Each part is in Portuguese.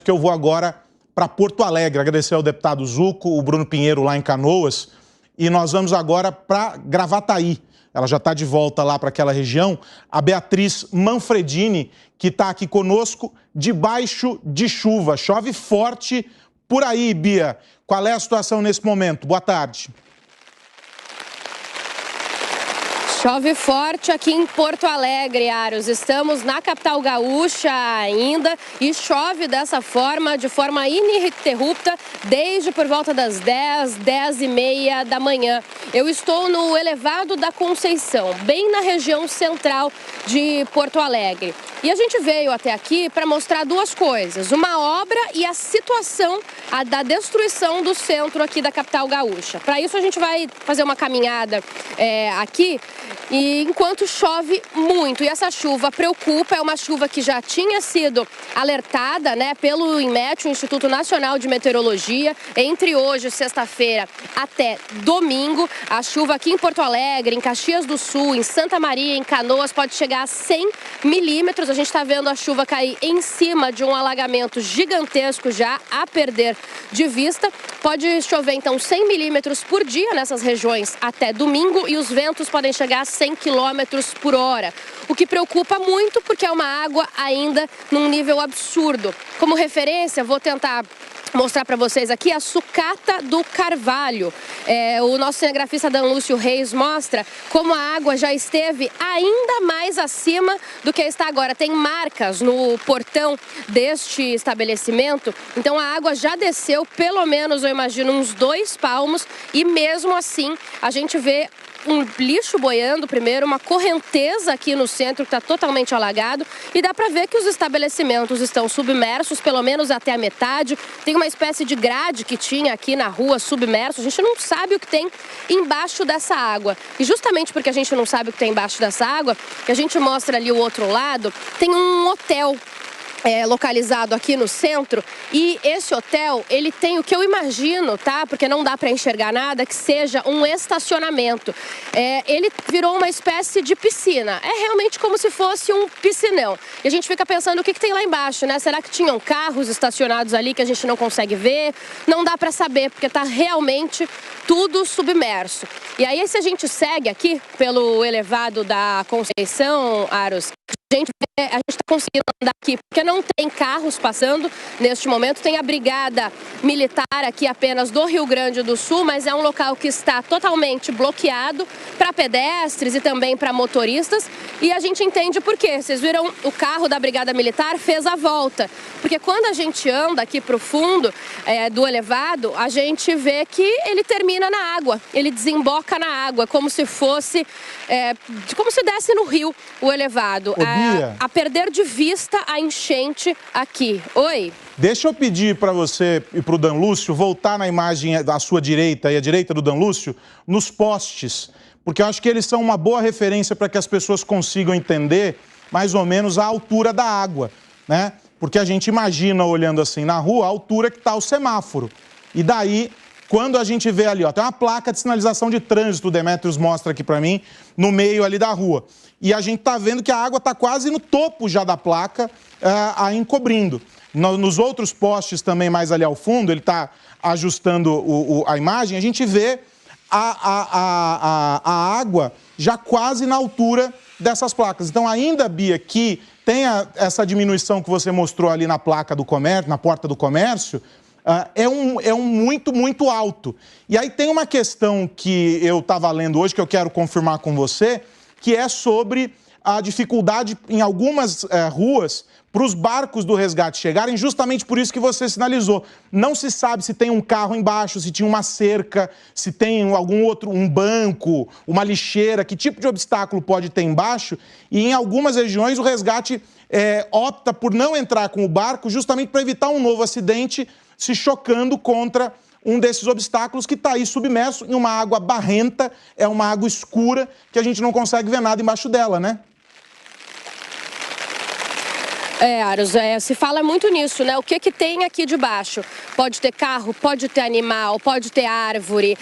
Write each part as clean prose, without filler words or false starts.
Que eu vou agora para Porto Alegre, agradecer ao deputado Zuco, o Bruno Pinheiro lá em Canoas, e nós vamos agora para Gravataí. Ela já está de volta lá para aquela região, a Beatriz Manfredini, que está aqui conosco, debaixo de chuva. Chove forte por aí, Bia. Qual é a situação nesse momento? Boa tarde. Chove forte aqui em Porto Alegre, Aros. Estamos na capital gaúcha ainda e chove dessa forma, de forma ininterrupta, desde por volta das 10h30 da manhã. Eu estou no elevado da Conceição, bem na região central de Porto Alegre. E a gente veio até aqui para mostrar duas coisas, uma obra e a situação da destruição do centro aqui da capital gaúcha. Para isso a gente vai fazer uma caminhada aqui, e enquanto chove muito, e essa chuva preocupa, é uma chuva que já tinha sido alertada, né, pelo INMET, o Instituto Nacional de Meteorologia, entre hoje, sexta-feira, até domingo. A chuva aqui em Porto Alegre, em Caxias do Sul, em Santa Maria, em Canoas, pode chegar a 100 milímetros. A gente está vendo a chuva cair em cima de um alagamento gigantesco já a perder de vista. Pode chover, então, 100 milímetros por dia nessas regiões até domingo, e os ventos podem chegar a 100 quilômetros por hora, o que preocupa muito porque é uma água ainda num nível absurdo. Como referência, vou tentar mostrar para vocês aqui a sucata do Carvalho. O nosso cinegrafista Dan Lúcio Reis mostra como a água já esteve ainda mais acima do que está agora. Tem marcas no portão deste estabelecimento, então a água já desceu pelo menos, eu imagino, uns 2 palmos, e mesmo assim a gente vê um lixo boiando primeiro, uma correnteza aqui no centro que está totalmente alagado, e dá para ver que os estabelecimentos estão submersos, pelo menos até a metade. Tem uma espécie de grade que tinha aqui na rua submerso, a gente não sabe o que tem embaixo dessa água. E justamente porque a gente não sabe o que tem embaixo dessa água, que a gente mostra ali o outro lado, tem um hotel localizado aqui no centro, e esse hotel, ele tem o que eu imagino, tá? Porque não dá para enxergar nada, que seja um estacionamento. Ele virou uma espécie de piscina. É realmente como se fosse um piscinão. E a gente fica pensando o que tem lá embaixo, né? Será que tinham carros estacionados ali que a gente não consegue ver? Não dá para saber, porque tá realmente tudo submerso. E aí, se a gente segue aqui pelo elevado da Conceição, Aros, a gente está conseguindo andar aqui porque não tem carros passando neste momento. Tem a brigada militar aqui apenas do Rio Grande do Sul, mas é um local que está totalmente bloqueado para pedestres e também para motoristas. E a gente entende por quê. Vocês viram, o carro da brigada militar fez a volta. Porque quando a gente anda aqui para o fundo do elevado, a gente vê que ele termina na água. Ele desemboca na água, como se fosse, como se desse no rio o elevado. A perder de vista a enchente aqui. Oi? Deixa eu pedir para você e para o Dan Lúcio voltar na imagem da sua direita e a direita do Dan Lúcio, nos postes, porque eu acho que eles são uma boa referência para que as pessoas consigam entender mais ou menos a altura da água, né? Porque a gente imagina, olhando assim na rua, a altura que está o semáforo. E daí, quando a gente vê ali, ó, tem uma placa de sinalização de trânsito, o Demetrios mostra aqui para mim, no meio ali da rua. E a gente está vendo que a água está quase no topo já da placa, aí encobrindo. Nos outros postes também, mais ali ao fundo, ele está ajustando a imagem, a gente vê a água já quase na altura dessas placas. Então, ainda, Bia, que tenha essa diminuição que você mostrou ali na placa do comércio, na porta do comércio, é um muito alto. E aí tem uma questão que eu estava lendo hoje, que eu quero confirmar com você, que é sobre a dificuldade em algumas ruas para os barcos do resgate chegarem, justamente por isso que você sinalizou. Não se sabe se tem um carro embaixo, se tinha uma cerca, se tem algum outro, um banco, uma lixeira, que tipo de obstáculo pode ter embaixo. E em algumas regiões o resgate opta por não entrar com o barco justamente para evitar um novo acidente, se chocando contra um desses obstáculos que está aí submerso em uma água barrenta, é uma água escura que a gente não consegue ver nada embaixo dela, né? Aros, se fala muito nisso, né? O que tem aqui debaixo? Pode ter carro, pode ter animal, pode ter árvore,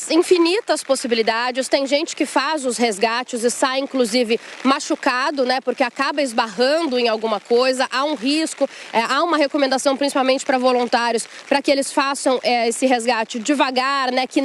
infinitas possibilidades. Tem gente que faz os resgates e sai, inclusive, machucado, né? Porque acaba esbarrando em alguma coisa, há um risco, há uma recomendação, principalmente para voluntários, para que eles façam esse resgate devagar, né? Que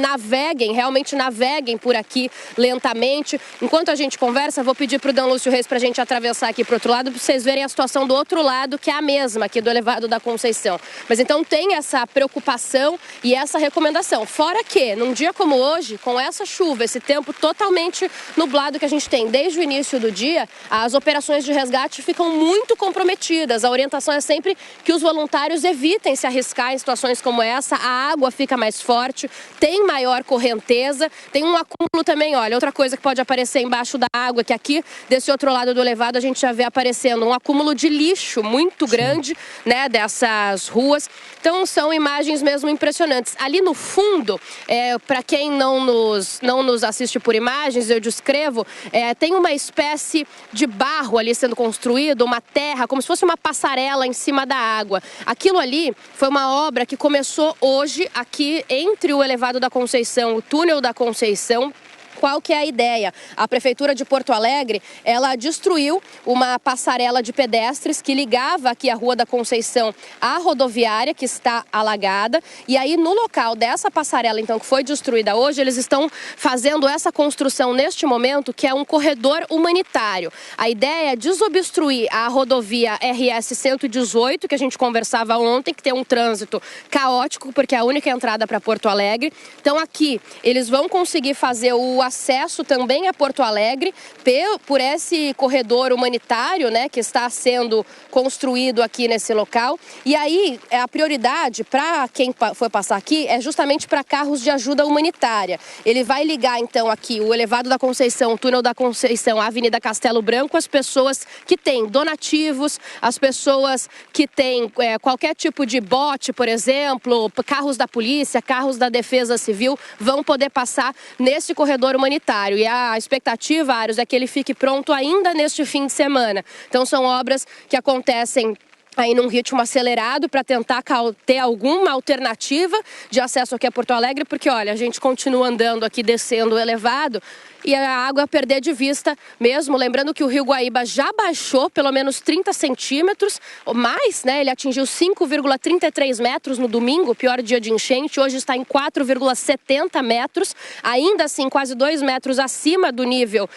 realmente naveguem por aqui lentamente. Enquanto a gente conversa, vou pedir para o Dan Lúcio Reis para a gente atravessar aqui para o outro lado, para vocês verem a situação do outro lado, que é a mesma aqui do elevado da Conceição. Mas então tem essa preocupação e essa recomendação. Fora que, num dia como hoje, com essa chuva, esse tempo totalmente nublado que a gente tem desde o início do dia, as operações de resgate ficam muito comprometidas. A orientação é sempre que os voluntários evitem se arriscar em situações como essa. A água fica mais forte, tem maior correnteza, tem um acúmulo também, olha, outra coisa que pode aparecer embaixo da água, que aqui, desse outro lado do elevado, a gente já vê aparecendo um acúmulo de lixo muito grande, né, dessas ruas. Então são imagens mesmo impressionantes. Ali no fundo, para quem não nos assiste por imagens, eu descrevo, tem uma espécie de barro ali sendo construído, uma terra, como se fosse uma passarela em cima da água. Aquilo ali foi uma obra que começou hoje aqui entre o elevado da Conceição, o túnel da Conceição. Qual que é a ideia? A Prefeitura de Porto Alegre, ela destruiu uma passarela de pedestres que ligava aqui a Rua da Conceição à rodoviária, que está alagada. E aí, no local dessa passarela, então, que foi destruída hoje, eles estão fazendo essa construção neste momento, que é um corredor humanitário. A ideia é desobstruir a rodovia RS 118, que a gente conversava ontem, que tem um trânsito caótico, porque é a única entrada para Porto Alegre. Então, aqui, eles vão conseguir fazer o acesso também a Porto Alegre por esse corredor humanitário, né, que está sendo construído aqui nesse local. E aí, a prioridade para quem for passar aqui é justamente para carros de ajuda humanitária. Ele vai ligar, então, aqui o elevado da Conceição, o túnel da Conceição, a Avenida Castelo Branco, as pessoas que têm donativos, as pessoas que têm qualquer tipo de bote, por exemplo, carros da polícia, carros da Defesa Civil, vão poder passar nesse corredor humanitário. E a expectativa, Aros, é que ele fique pronto ainda neste fim de semana. Então são obras que acontecem aí num ritmo acelerado para tentar ter alguma alternativa de acesso aqui a Porto Alegre, porque olha, a gente continua andando aqui, descendo o elevado, e a água perder de vista mesmo. Lembrando que o Rio Guaíba já baixou pelo menos 30 centímetros, mais, né? Ele atingiu 5,33 metros no domingo, pior dia de enchente. Hoje está em 4,70 metros, ainda assim quase 2 metros acima do nível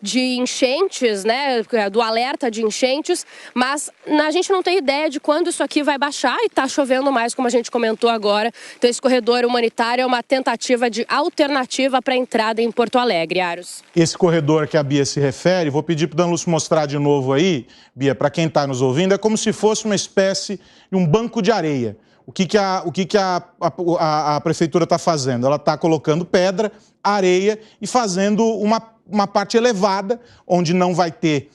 de enchentes, né? Do alerta de enchentes, mas a gente não tem ideia de quando isso aqui vai baixar e está chovendo mais, como a gente comentou agora. Então esse corredor humanitário é uma tentativa de alternativa para a entrada em Porto Alegre. Aros. Esse corredor que a Bia se refere, vou pedir para o Dan Lúcio mostrar de novo aí, Bia, para quem está nos ouvindo, é como se fosse uma espécie de um banco de areia. O que a prefeitura está fazendo? Ela está colocando pedra, areia e fazendo uma parte elevada, onde não vai ter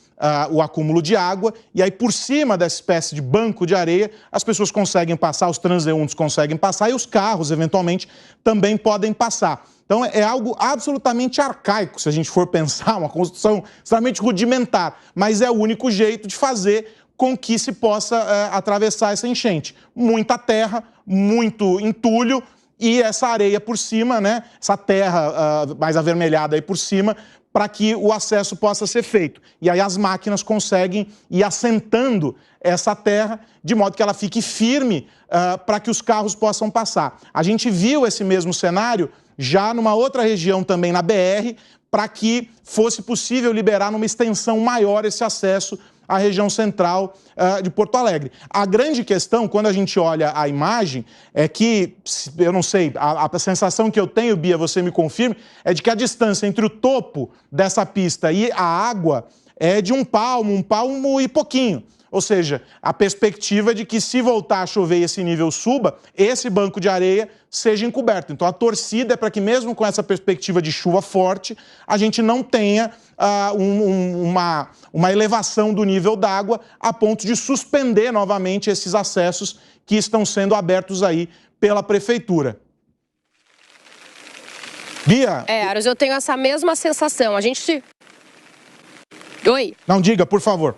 o acúmulo de água, e aí por cima dessa espécie de banco de areia, as pessoas conseguem passar, os transeuntes conseguem passar e os carros, eventualmente, também podem passar. Então é algo absolutamente arcaico, se a gente for pensar, uma construção extremamente rudimentar, mas é o único jeito de fazer com que se possa atravessar essa enchente. Muita terra, muito entulho e essa areia por cima, né? Essa terra mais avermelhada aí por cima, para que o acesso possa ser feito. E aí as máquinas conseguem ir assentando essa terra de modo que ela fique firme para que os carros possam passar. A gente viu esse mesmo cenário já numa outra região também na BR, para que fosse possível liberar numa extensão maior esse acesso à região central de Porto Alegre. A grande questão, quando a gente olha a imagem, é que, eu não sei, a sensação que eu tenho, Bia, você me confirme, é de que a distância entre o topo dessa pista e a água é de um palmo e pouquinho. Ou seja, a perspectiva é de que se voltar a chover e esse nível suba, esse banco de areia seja encoberto. Então a torcida é para que mesmo com essa perspectiva de chuva forte, a gente não tenha uma elevação do nível d'água a ponto de suspender novamente esses acessos que estão sendo abertos aí pela Prefeitura. Bia? Aros, eu tenho essa mesma sensação. Oi? Não, diga, por favor.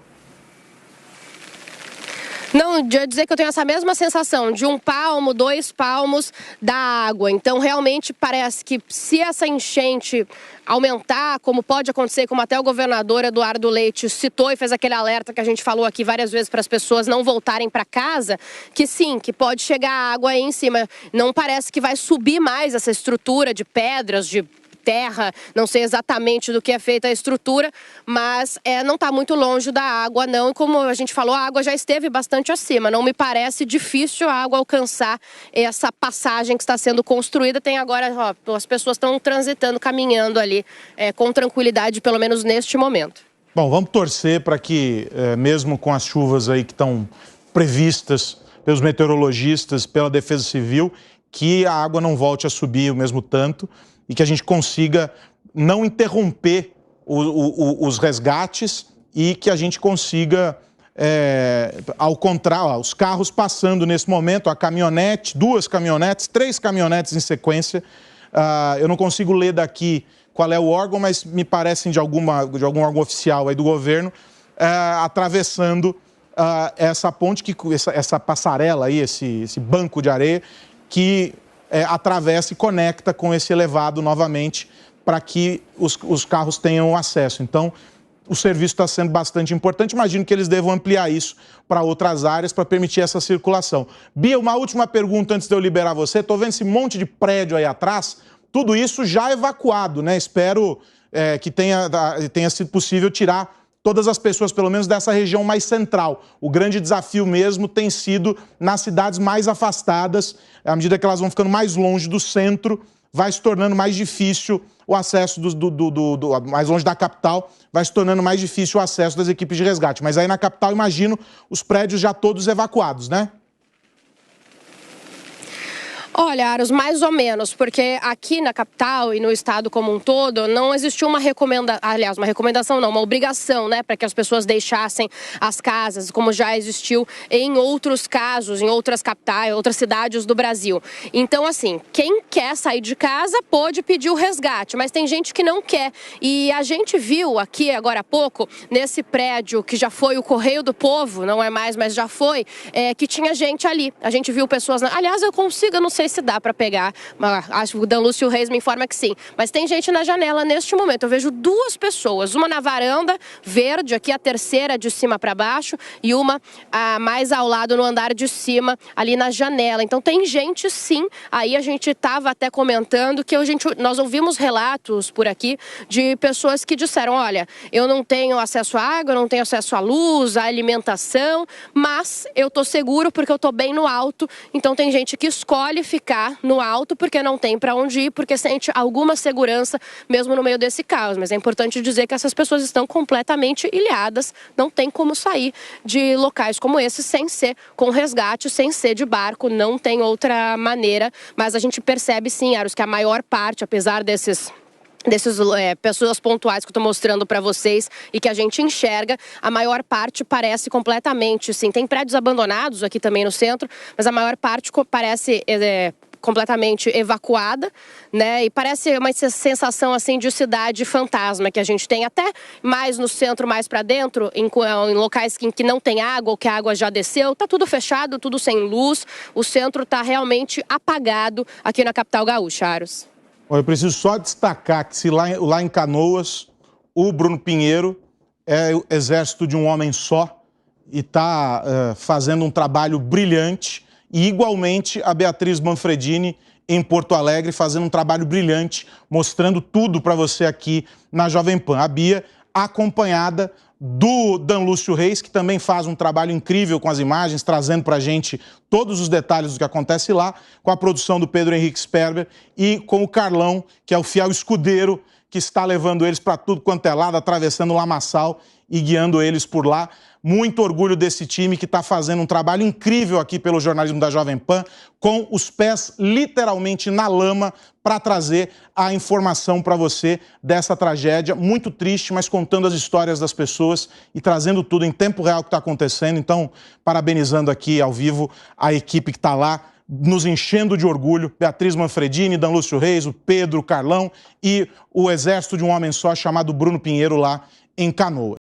Não, de eu dizer que eu tenho essa mesma sensação de 1 palmo, 2 palmos da água. Então, realmente, parece que se essa enchente aumentar, como pode acontecer, como até o governador Eduardo Leite citou e fez aquele alerta que a gente falou aqui várias vezes para as pessoas não voltarem para casa, que sim, que pode chegar água aí em cima. Não parece que vai subir mais essa estrutura de pedras, de terra, não sei exatamente do que é feita a estrutura, mas não está muito longe da água, não. E como a gente falou, a água já esteve bastante acima. Não me parece difícil a água alcançar essa passagem que está sendo construída. Tem agora, ó, as pessoas estão transitando, caminhando ali com tranquilidade, pelo menos neste momento. Bom, vamos torcer para que, mesmo com as chuvas aí que estão previstas pelos meteorologistas, pela Defesa Civil, que a água não volte a subir o mesmo tanto, e que a gente consiga não interromper os resgates e que a gente consiga, ao contrário, os carros passando nesse momento, a caminhonete, 2 caminhonetes, 3 caminhonetes em sequência. Eu não consigo ler daqui qual é o órgão, mas me parecem de algum órgão oficial aí do governo, atravessando essa ponte, essa passarela aí, esse banco de areia, que atravessa e conecta com esse elevado novamente para que os carros tenham acesso. Então, o serviço está sendo bastante importante. Imagino que eles devam ampliar isso para outras áreas para permitir essa circulação. Bia, uma última pergunta antes de eu liberar você. Estou vendo esse monte de prédio aí atrás, tudo isso já evacuado, né? Espero que tenha sido possível tirar todas as pessoas, pelo menos dessa região mais central. O grande desafio mesmo tem sido nas cidades mais afastadas. À medida que elas vão ficando mais longe do centro, vai se tornando mais difícil o acesso mais longe da capital, vai se tornando mais difícil o acesso das equipes de resgate. Mas aí na capital, imagino, os prédios já todos evacuados, né? Olha, Aros, mais ou menos, porque aqui na capital e no estado como um todo, não existiu uma recomendação não, uma obrigação, né, para que as pessoas deixassem as casas, como já existiu em outros casos, em outras capitais, outras cidades do Brasil. Então, assim, quem quer sair de casa pode pedir o resgate, mas tem gente que não quer. E a gente viu aqui, agora há pouco, nesse prédio que já foi o Correio do Povo, não é mais, mas já foi, que tinha gente ali. A gente viu pessoas... Aliás, eu não sei se dá para pegar, acho que o Dan Lúcio Reis me informa que sim, mas tem gente na janela neste momento. Eu vejo 2 pessoas, uma na varanda verde, aqui a terceira de cima para baixo, e uma mais ao lado no andar de cima, ali na janela. Então tem gente sim. Aí a gente estava até comentando que nós ouvimos relatos por aqui de pessoas que disseram: olha, eu não tenho acesso à água, eu não tenho acesso à luz, à alimentação, mas eu tô seguro porque eu tô bem no alto. Então tem gente que escolhe ficar no alto porque não tem para onde ir, porque sente alguma segurança mesmo no meio desse caos. Mas é importante dizer que essas pessoas estão completamente ilhadas, não tem como sair de locais como esse sem ser com resgate, sem ser de barco, não tem outra maneira. Mas a gente percebe sim, Aros, que a maior parte, apesar dessas pessoas pontuais que eu estou mostrando para vocês e que a gente enxerga, a maior parte parece completamente, sim, tem prédios abandonados aqui também no centro, mas a maior parte parece completamente evacuada, né? E parece uma sensação assim de cidade fantasma que a gente tem até mais no centro, mais para dentro, em locais que não tem água ou que a água já desceu, tá tudo fechado, tudo sem luz, o centro tá realmente apagado aqui na capital gaúcha, Aros. Eu preciso só destacar que se lá em Canoas, o Bruno Pinheiro é o exército de um homem só e está fazendo um trabalho brilhante, e igualmente a Beatriz Manfredini em Porto Alegre fazendo um trabalho brilhante, mostrando tudo para você aqui na Jovem Pan. A Bia acompanhada do Dan Lúcio Reis, que também faz um trabalho incrível com as imagens, trazendo para a gente todos os detalhes do que acontece lá, com a produção do Pedro Henrique Sperber e com o Carlão, que é o fiel escudeiro que está levando eles para tudo quanto é lado, atravessando o lamaçal e guiando eles por lá. Muito orgulho desse time que está fazendo um trabalho incrível aqui pelo jornalismo da Jovem Pan, com os pés literalmente na lama para trazer a informação para você dessa tragédia muito triste, mas contando as histórias das pessoas e trazendo tudo em tempo real que está acontecendo. Então, parabenizando aqui ao vivo a equipe que está lá, nos enchendo de orgulho, Beatriz Manfredini, Dan Lúcio Reis, o Pedro, o Carlão e o exército de um homem só chamado Bruno Pinheiro lá em Canoas.